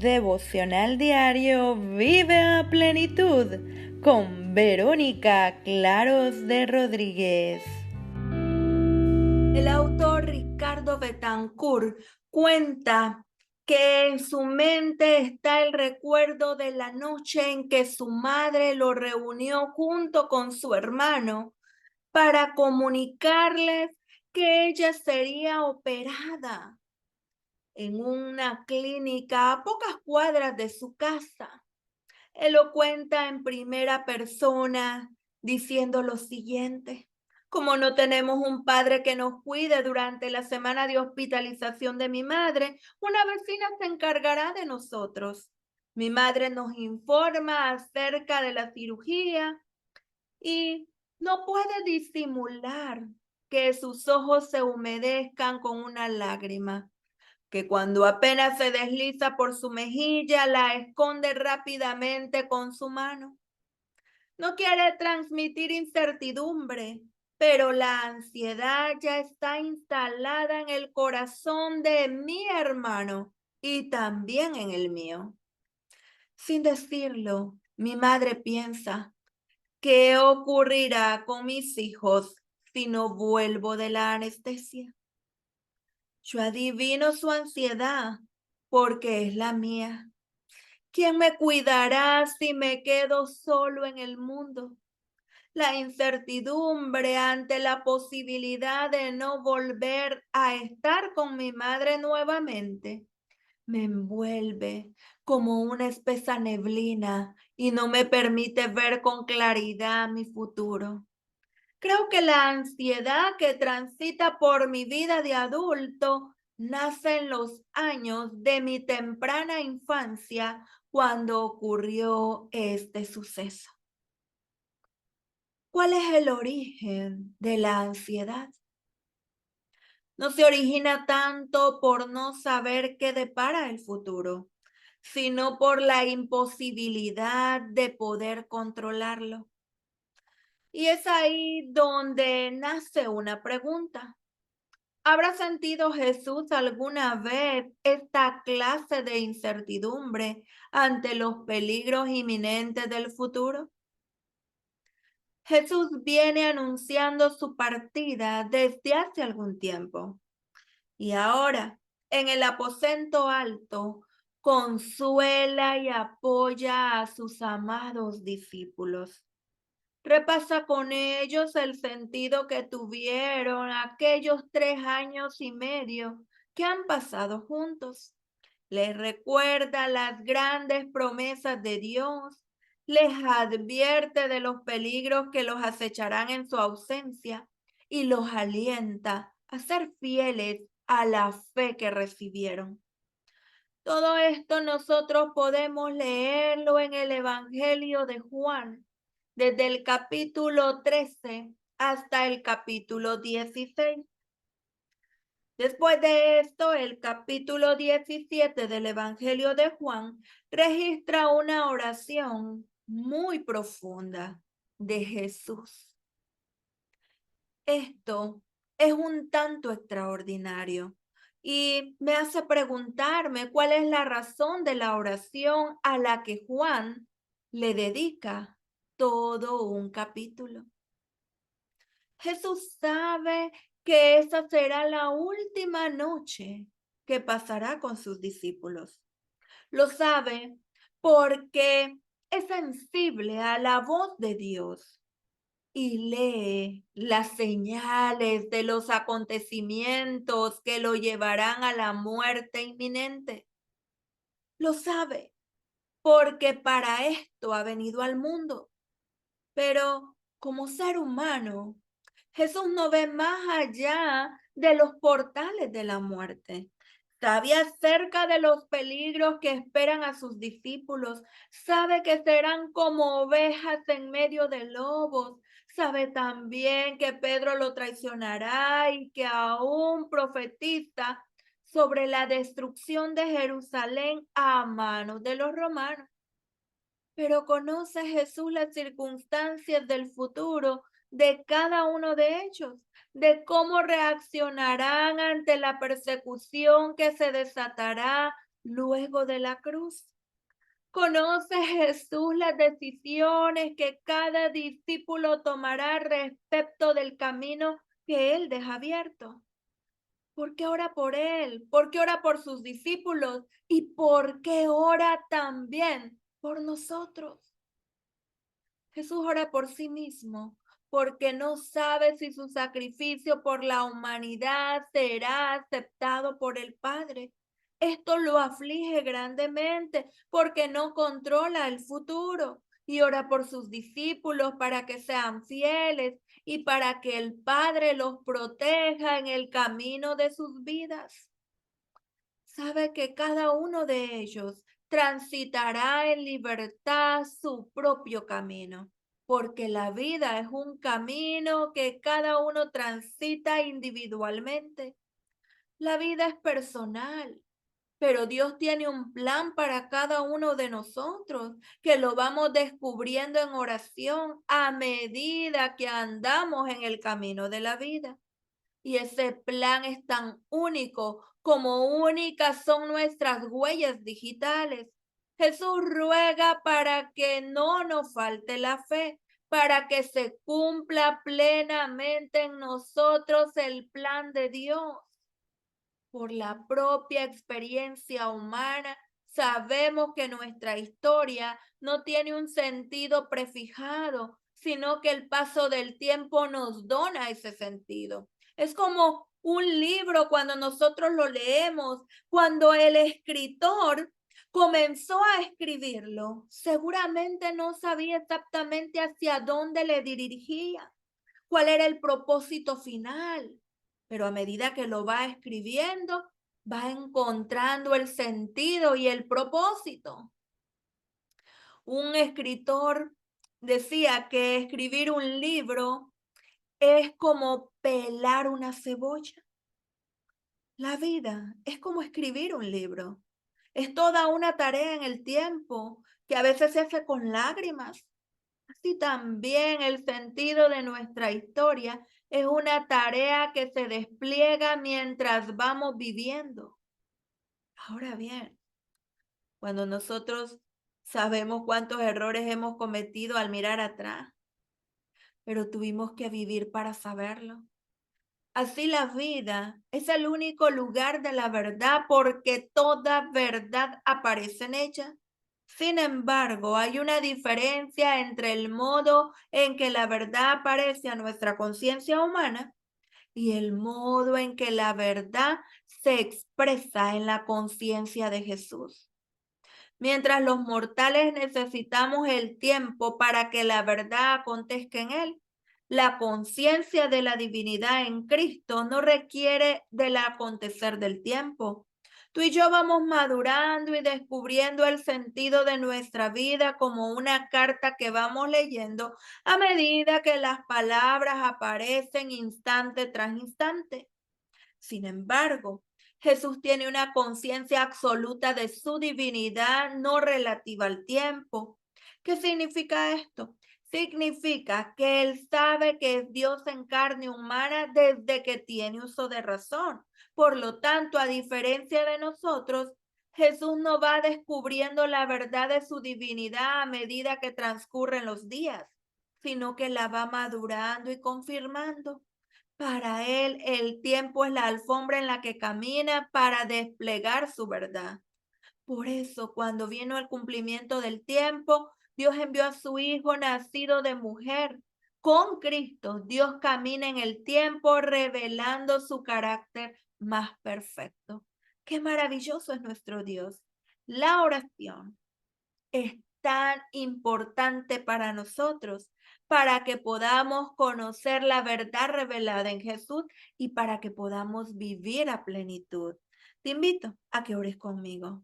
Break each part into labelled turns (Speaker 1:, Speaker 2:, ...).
Speaker 1: Devocional diario Vive a Plenitud con Verónica Claros de Rodríguez.
Speaker 2: El autor Ricardo Betancourt cuenta que en su mente está el recuerdo de la noche en que su madre lo reunió junto con su hermano para comunicarles que ella sería operada en una clínica a pocas cuadras de su casa. Él lo cuenta en primera persona diciendo lo siguiente: como no tenemos un padre que nos cuide durante la semana de hospitalización de mi madre, una vecina se encargará de nosotros. Mi madre nos informa acerca de la cirugía y no puede disimular que sus ojos se humedezcan con una lágrima, que cuando apenas se desliza por su mejilla, la esconde rápidamente con su mano. No quiere transmitir incertidumbre, pero la ansiedad ya está instalada en el corazón de mi hermano y también en el mío. Sin decirlo, mi madre piensa: ¿qué ocurrirá con mis hijos si no vuelvo de la anestesia? Yo adivino su ansiedad porque es la mía. ¿Quién me cuidará si me quedo solo en el mundo? La incertidumbre ante la posibilidad de no volver a estar con mi madre nuevamente me envuelve como una espesa neblina y no me permite ver con claridad mi futuro. Creo que la ansiedad que transita por mi vida de adulto nace en los años de mi temprana infancia cuando ocurrió este suceso. ¿Cuál es el origen de la ansiedad? No se origina tanto por no saber qué depara el futuro, sino por la imposibilidad de poder controlarlo. Y es ahí donde nace una pregunta. ¿Habrá sentido Jesús alguna vez esta clase de incertidumbre ante los peligros inminentes del futuro? Jesús viene anunciando su partida desde hace algún tiempo y ahora, en el aposento alto, consuela y apoya a sus amados discípulos. Repasa con ellos el sentido que tuvieron aquellos 3 años y medio que han pasado juntos. Les recuerda las grandes promesas de Dios, les advierte de los peligros que los acecharán en su ausencia y los alienta a ser fieles a la fe que recibieron. Todo esto nosotros podemos leerlo en el Evangelio de Juan, desde el capítulo 13 hasta el capítulo 16. Después de esto, el capítulo 17 del Evangelio de Juan registra una oración muy profunda de Jesús. Esto es un tanto extraordinario y me hace preguntarme cuál es la razón de la oración a la que Juan le dedica todo un capítulo. Jesús sabe que esa será la última noche que pasará con sus discípulos. Lo sabe porque es sensible a la voz de Dios y lee las señales de los acontecimientos que lo llevarán a la muerte inminente. Lo sabe porque para esto ha venido al mundo. Pero como ser humano, Jesús no ve más allá de los portales de la muerte. Sabe acerca de los peligros que esperan a sus discípulos. Sabe que serán como ovejas en medio de lobos. Sabe también que Pedro lo traicionará y que aún profetiza sobre la destrucción de Jerusalén a manos de los romanos. Pero ¿conoce Jesús las circunstancias del futuro de cada uno de ellos? De cómo reaccionarán ante la persecución que se desatará luego de la cruz. ¿Conoce Jesús las decisiones que cada discípulo tomará respecto del camino que Él deja abierto? ¿Por qué ora por Él? ¿Por qué ora por sus discípulos? ¿Y por qué ora también por nosotros? Jesús ora por sí mismo porque no sabe si su sacrificio por la humanidad será aceptado por el Padre. Esto lo aflige grandemente porque no controla el futuro y ora por sus discípulos para que sean fieles y para que el Padre los proteja en el camino de sus vidas. Sabe que cada uno de ellos transitará en libertad su propio camino, porque la vida es un camino que cada uno transita individualmente. La vida es personal, pero Dios tiene un plan para cada uno de nosotros, que lo vamos descubriendo en oración a medida que andamos en el camino de la vida. Y ese plan es tan único como únicas son nuestras huellas digitales. Jesús ruega para que no nos falte la fe, para que se cumpla plenamente en nosotros el plan de Dios. Por la propia experiencia humana, sabemos que nuestra historia no tiene un sentido prefijado, sino que el paso del tiempo nos dona ese sentido. Es como un libro cuando nosotros lo leemos, cuando el escritor comenzó a escribirlo, seguramente no sabía exactamente hacia dónde le dirigía, cuál era el propósito final, pero a medida que lo va escribiendo, va encontrando el sentido y el propósito. Un escritor decía que escribir un libro es como pelar una cebolla. La vida es como escribir un libro. Es toda una tarea en el tiempo que a veces se hace con lágrimas. Así también el sentido de nuestra historia es una tarea que se despliega mientras vamos viviendo. Ahora bien, cuando nosotros sabemos cuántos errores hemos cometido al mirar atrás, pero tuvimos que vivir para saberlo. Así la vida es el único lugar de la verdad porque toda verdad aparece en ella. Sin embargo, hay una diferencia entre el modo en que la verdad aparece a nuestra conciencia humana y el modo en que la verdad se expresa en la conciencia de Jesús. Mientras los mortales necesitamos el tiempo para que la verdad acontezca en él, la conciencia de la divinidad en Cristo no requiere del acontecer del tiempo. Tú y yo vamos madurando y descubriendo el sentido de nuestra vida como una carta que vamos leyendo a medida que las palabras aparecen instante tras instante. Sin embargo, Jesús tiene una conciencia absoluta de su divinidad, no relativa al tiempo. ¿Qué significa esto? Significa que Él sabe que es Dios en carne humana desde que tiene uso de razón. Por lo tanto, a diferencia de nosotros, Jesús no va descubriendo la verdad de su divinidad a medida que transcurren los días, sino que la va madurando y confirmando. Para él, el tiempo es la alfombra en la que camina para desplegar su verdad. Por eso, cuando vino el cumplimiento del tiempo, Dios envió a su Hijo nacido de mujer. Con Cristo, Dios camina en el tiempo revelando su carácter más perfecto. Qué maravilloso es nuestro Dios. La oración es tan importante para nosotros, para que podamos conocer la verdad revelada en Jesús y para que podamos vivir a plenitud. Te invito a que ores conmigo.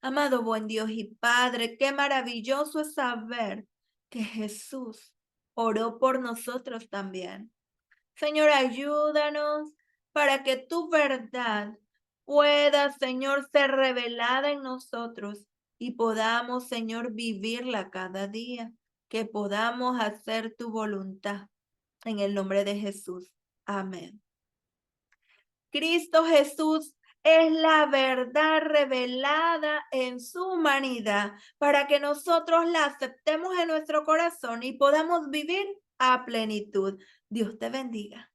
Speaker 2: Amado buen Dios y Padre, qué maravilloso es saber que Jesús oró por nosotros también. Señor, ayúdanos para que tu verdad pueda, Señor, ser revelada en nosotros y podamos, Señor, vivirla cada día, que podamos hacer tu voluntad. En el nombre de Jesús. Amén. Cristo Jesús es la verdad revelada en su humanidad para que nosotros la aceptemos en nuestro corazón y podamos vivir a plenitud. Dios te bendiga.